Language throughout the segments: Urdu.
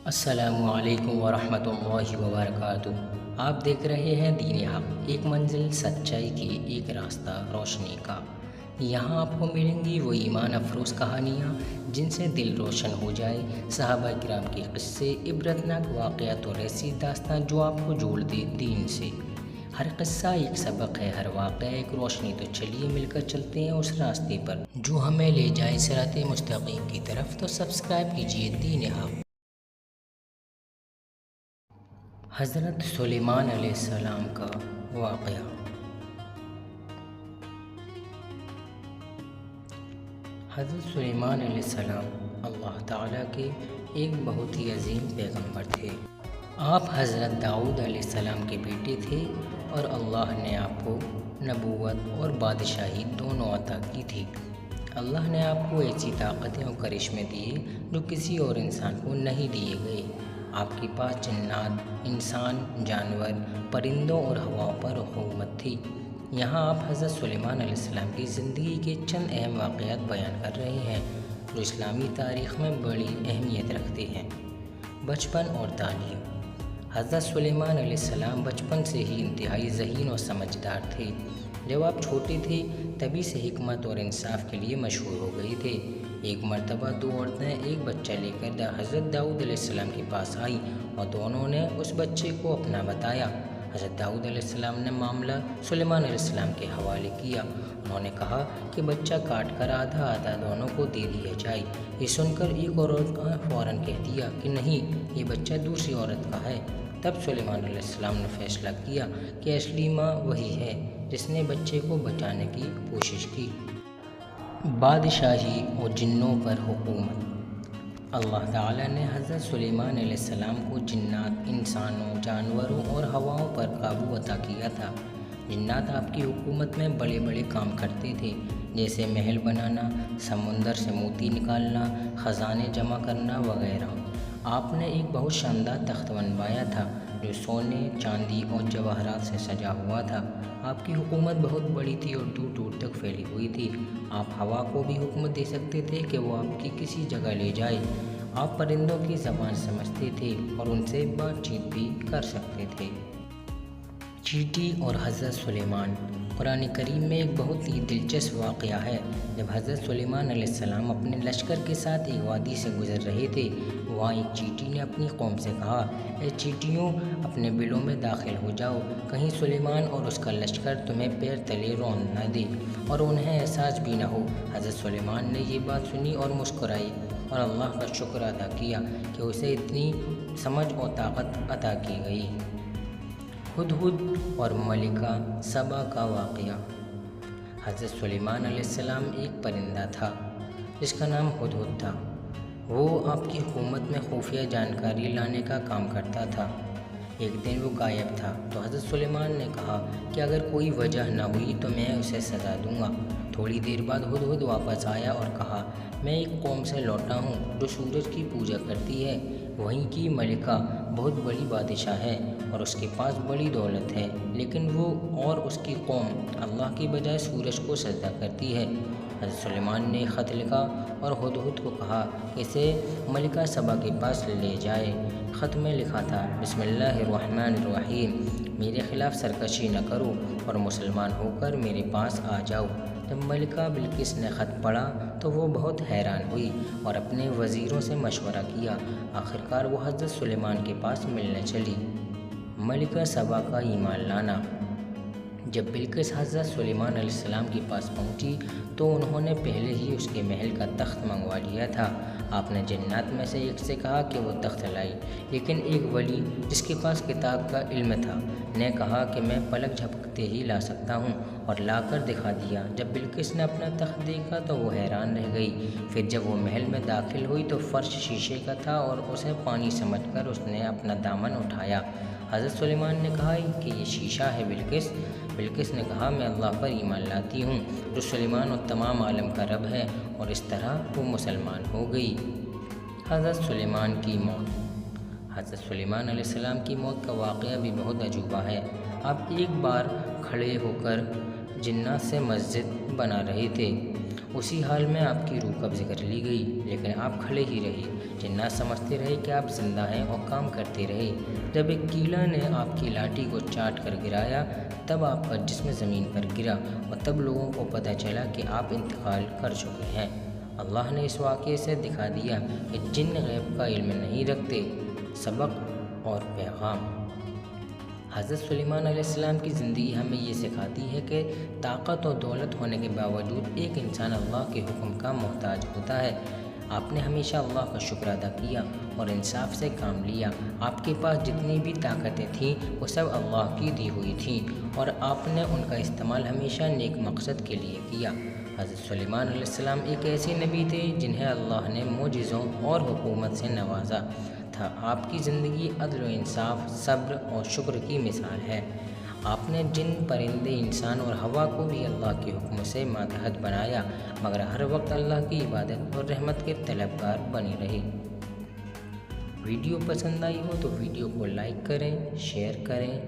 السلام علیکم ورحمۃ اللہ وبرکاتہ۔ آپ دیکھ رہے ہیں دین حق، ایک منزل سچائی کی، ایک راستہ روشنی کا۔ یہاں آپ کو ملیں گی وہ ایمان افروز کہانیاں جن سے دل روشن ہو جائے، صحابہ کرام کے قصے، عبرتناک واقعات اور ایسی داستان جو آپ کو جوڑ دے دین سے۔ ہر قصہ ایک سبق ہے، ہر واقعہ ایک روشنی، تو چلیے مل کر چلتے ہیں اس راستے پر جو ہمیں لے جائے صراط مستقیم کی طرف۔ تو سبسکرائب کیجیے دین حق۔ حضرت سلیمان علیہ السلام کا واقعہ۔ حضرت سلیمان علیہ السلام اللہ تعالیٰ کے ایک بہت ہی عظیم پیغمبر تھے۔ آپ حضرت داؤد علیہ السلام کے بیٹے تھے اور اللہ نے آپ کو نبوت اور بادشاہی دونوں عطا کی تھی۔ اللہ نے آپ کو ایسی طاقتیں اور کرشمے دیے جو کسی اور انسان کو نہیں دیے گئے۔ آپ کے پاس جنات، انسان، جانور، پرندوں اور ہواؤں پر حکومت تھی۔ یہاں آپ حضرت سلیمان علیہ السلام کی زندگی کے چند اہم واقعات بیان کر رہے ہیں جو اسلامی تاریخ میں بڑی اہمیت رکھتے ہیں۔ بچپن اور تعلیم۔ حضرت سلیمان علیہ السلام بچپن سے ہی انتہائی ذہین اور سمجھدار تھے۔ جب آپ چھوٹے تھے تبھی سے حکمت اور انصاف کے لیے مشہور ہو گئے تھے۔ ایک مرتبہ دو عورتیں ایک بچہ لے کر حضرت داؤد علیہ السلام کے پاس آئیں اور دونوں نے اس بچے کو اپنا بتایا۔ حضرت داؤد علیہ السلام نے معاملہ سلیمان علیہ السلام کے حوالے کیا۔ انہوں نے کہا کہ بچہ کاٹ کر آدھا آدھا دونوں کو دے دیا جائے۔ یہ سن کر ایک عورت نے فوراً کہہ دیا کہ نہیں، یہ بچہ دوسری عورت کا ہے۔ تب سلیمان علیہ السلام نے فیصلہ کیا کہ اصلی ماں وہی ہے جس نے بچے کو بچانے کی کوشش کی۔ بادشاہی اور جنوں پر حکومت۔ اللہ تعالیٰ نے حضرت سلیمان علیہ السلام کو جنات، انسانوں، جانوروں اور ہواؤں پر قابو عطا کیا تھا۔ جنات آپ کی حکومت میں بڑے بڑے کام کرتے تھے، جیسے محل بنانا، سمندر سے موتی نکالنا، خزانے جمع کرنا وغیرہ۔ آپ نے ایک بہت شاندار تخت بنوایا تھا جو سونے، چاندی اور جواہرات سے سجا ہوا تھا۔ آپ کی حکومت بہت بڑی تھی اور دور دور تک پھیلی ہوئی تھی۔ آپ ہوا کو بھی حکم دے سکتے تھے کہ وہ آپ کی کسی جگہ لے جائے۔ آپ پرندوں کی زبان سمجھتے تھے اور ان سے بات چیت بھی کر سکتے تھے۔ چیٹی اور حضرت سلیمان۔ قرآن کریم میں ایک بہت ہی دلچسپ واقعہ ہے۔ جب حضرت سلیمان علیہ السلام اپنے لشکر کے ساتھ ایک وادی سے گزر رہے تھے، وہاں ایک چیٹی نے اپنی قوم سے کہا، اے چیٹیوں، اپنے بلوں میں داخل ہو جاؤ، کہیں سلیمان اور اس کا لشکر تمہیں پیر تلے رون نہ دے اور انہیں احساس بھی نہ ہو۔ حضرت سلیمان نے یہ بات سنی اور مسکرائے اور اللہ کا شکر ادا کیا کہ اسے اتنی سمجھ اور طاقت عطا کی گئی۔ ہدہد اور ملکہ سبا کا واقعہ۔ حضرت سلیمان علیہ السلام ایک پرندہ تھا جس کا نام ہدہد تھا۔ وہ آپ کی حکومت میں خفیہ جانکاری لانے کا کام کرتا تھا۔ ایک دن وہ غائب تھا تو حضرت سلیمان نے کہا کہ اگر کوئی وجہ نہ ہوئی تو میں اسے سزا دوں گا۔ تھوڑی دیر بعد ہدہد واپس آیا اور کہا، میں ایک قوم سے لوٹا ہوں جو سورج کی پوجا کرتی ہے۔ وہیں کی ملکہ بہت بڑی بادشاہ ہے اور اس کے پاس بڑی دولت ہے، لیکن وہ اور اس کی قوم اللہ کی بجائے سورج کو سجدہ کرتی ہے۔ حضرت سلیمان نے خط لکھا اور ہدہد کو کہا کہ اسے ملکہ سبا کے پاس لے جائے۔ خط میں لکھا تھا، بسم اللہ الرحمن الرحیم، میرے خلاف سرکشی نہ کرو اور مسلمان ہو کر میرے پاس آ جاؤ۔ جب ملکہ بلقیس نے خط پڑھا تو وہ بہت حیران ہوئی اور اپنے وزیروں سے مشورہ کیا۔ آخرکار وہ حضرت سلیمان کے پاس ملنے چلی۔ ملکہ سبا کا ایمان لانا۔ جب بلقیس حضرت سلیمان علیہ السلام کے پاس پہنچی تو انہوں نے پہلے ہی اس کے محل کا تخت منگوا لیا تھا۔ آپ نے جنات میں سے ایک سے کہا کہ وہ تخت لائی، لیکن ایک ولی جس کے پاس کتاب کا علم تھا نے کہا کہ میں پلک جھپکتے ہی لا سکتا ہوں، اور لا کر دکھا دیا۔ جب بلقیس نے اپنا تخت دیکھا تو وہ حیران رہ گئی۔ پھر جب وہ محل میں داخل ہوئی تو فرش شیشے کا تھا اور اسے پانی سمجھ کر اس نے اپنا دامن اٹھایا۔ حضرت سلیمان نے کہا کہ یہ شیشہ ہے بلقیس۔ بلقیس نے کہا، میں اللہ پر ایمان لاتی ہوں جو سلیمان اور تمام عالم کا رب ہے، اور اس طرح وہ مسلمان ہو گئی۔ حضرت سلیمان کی موت۔ حضرت سلیمان علیہ السلام کی موت کا واقعہ بھی بہت عجوبہ ہے۔ آپ ایک بار کھڑے ہو کر جنات سے مسجد بنا رہے تھے اسی حال میں آپ کی روح قبض کر لی گئی، لیکن آپ کھڑے ہی رہے۔ جنات سمجھتے رہے کہ آپ زندہ ہیں اور کام کرتے رہے۔ جب ایک کیڑا نے آپ کی لاٹھی کو چاٹ کر گرایا تب آپ کا جسم زمین پر گرا اور تب لوگوں کو پتہ چلا کہ آپ انتقال کر چکے ہیں۔ اللہ نے اس واقعے سے دکھا دیا کہ جن غیب کا علم نہیں رکھتے۔ سبق اور پیغام۔ حضرت سلیمان علیہ السلام کی زندگی ہمیں یہ سکھاتی ہے کہ طاقت اور دولت ہونے کے باوجود ایک انسان اللہ کے حکم کا محتاج ہوتا ہے۔ آپ نے ہمیشہ اللہ کا شکر ادا کیا اور انصاف سے کام لیا۔ آپ کے پاس جتنی بھی طاقتیں تھیں وہ سب اللہ کی دی ہوئی تھیں اور آپ نے ان کا استعمال ہمیشہ نیک مقصد کے لیے کیا۔ حضرت سلیمان علیہ السلام ایک ایسے نبی تھے جنہیں اللہ نے معجزوں اور حکومت سے نوازا تھا۔ آپ کی زندگی عدل و انصاف، صبر اور شکر کی مثال ہے۔ آپ نے جن پرندے، انسان اور ہوا کو بھی اللہ کے حکم سے ماتحت بنایا، مگر ہر وقت اللہ کی عبادت اور رحمت کے طلبگار بنے رہے۔ ویڈیو پسند آئی ہو تو ویڈیو کو لائک کریں، شیئر کریں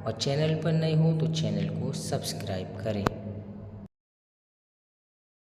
اور چینل پر نئے ہو تو چینل کو سبسکرائب کریں۔